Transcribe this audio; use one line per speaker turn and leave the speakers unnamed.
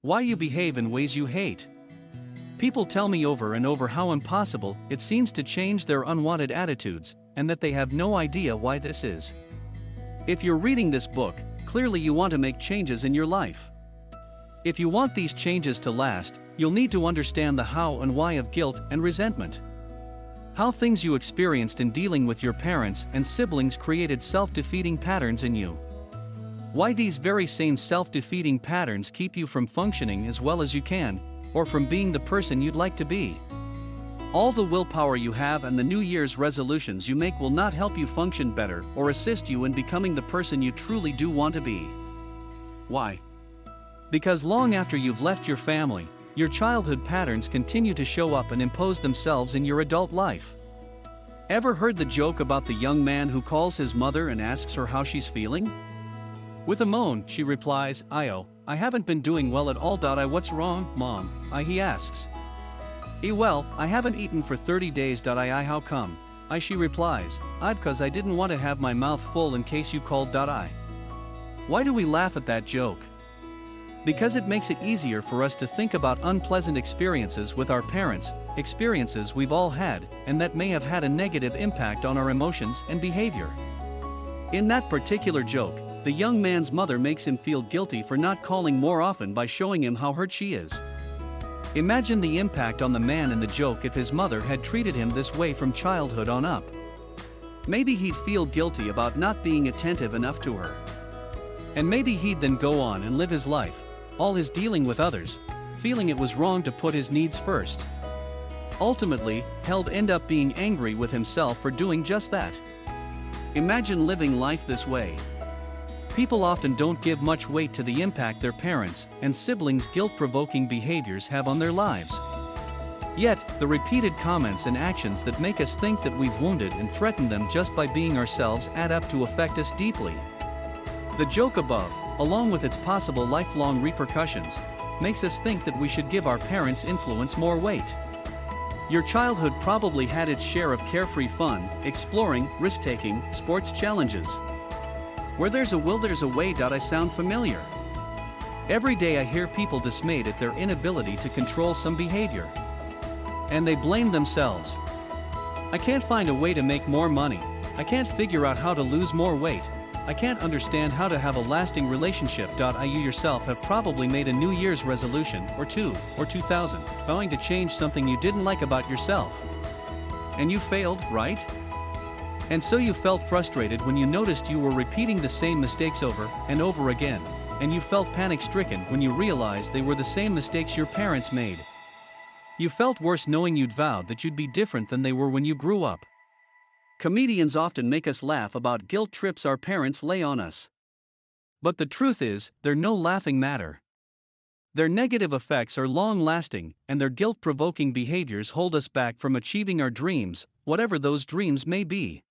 Why you behave in ways you hate. People tell me over and over how impossible it seems to change their unwanted attitudes, and that they have no idea why this is. If you're reading this book, clearly you want to make changes in your life. If you want these changes to last, you'll need to understand the how and why of guilt and resentment. How things you experienced in dealing with your parents and siblings created self-defeating patterns in you. Why these very same self-defeating patterns keep you from functioning as well as you can, or from being the person you'd like to be. All the willpower you have and the New Year's resolutions you make will not help you function better or assist you in becoming the person you truly do want to be. Why? Because long after you've left your family, your childhood patterns continue to show up and impose themselves in your adult life. Ever heard the joke about the young man who calls his mother and asks her how she's feeling? With a moan, she replies, I haven't been doing well at all. What's wrong, Mom? He asks. Well, I haven't eaten for 30 days. How come? She replies, because I didn't want to have my mouth full in case you called. Why do we laugh at that joke? Because it makes it easier for us to think about unpleasant experiences with our parents, experiences we've all had, and that may have had a negative impact on our emotions and behavior. In that particular joke, the young man's mother makes him feel guilty for not calling more often by showing him how hurt she is. Imagine the impact on the man in the joke if his mother had treated him this way from childhood on up. Maybe he'd feel guilty about not being attentive enough to her. And maybe he'd then go on and live his life, all his dealing with others, feeling it was wrong to put his needs first. Ultimately, he'll end up being angry with himself for doing just that. Imagine living life this way. People often don't give much weight to the impact their parents' and siblings' guilt-provoking behaviors have on their lives. Yet, the repeated comments and actions that make us think that we've wounded and threatened them just by being ourselves add up to affect us deeply. The joke above, along with its possible lifelong repercussions, makes us think that we should give our parents' influence more weight. Your childhood probably had its share of carefree fun, exploring, risk-taking, sports challenges. Where there's a will, there's a way. I sound familiar. Every day I hear people dismayed at their inability to control some behavior. And they blame themselves. I can't find a way to make more money. I can't figure out how to lose more weight. I can't understand how to have a lasting relationship. You yourself have probably made a New Year's resolution, or 2,000, vowing to change something you didn't like about yourself. And you failed, right? And so you felt frustrated when you noticed you were repeating the same mistakes over and over again, and you felt panic-stricken when you realized they were the same mistakes your parents made. You felt worse knowing you'd vowed that you'd be different than they were when you grew up. Comedians often make us laugh about guilt trips our parents lay on us. But the truth is, they're no laughing matter. Their negative effects are long-lasting, and their guilt-provoking behaviors hold us back from achieving our dreams, whatever those dreams may be.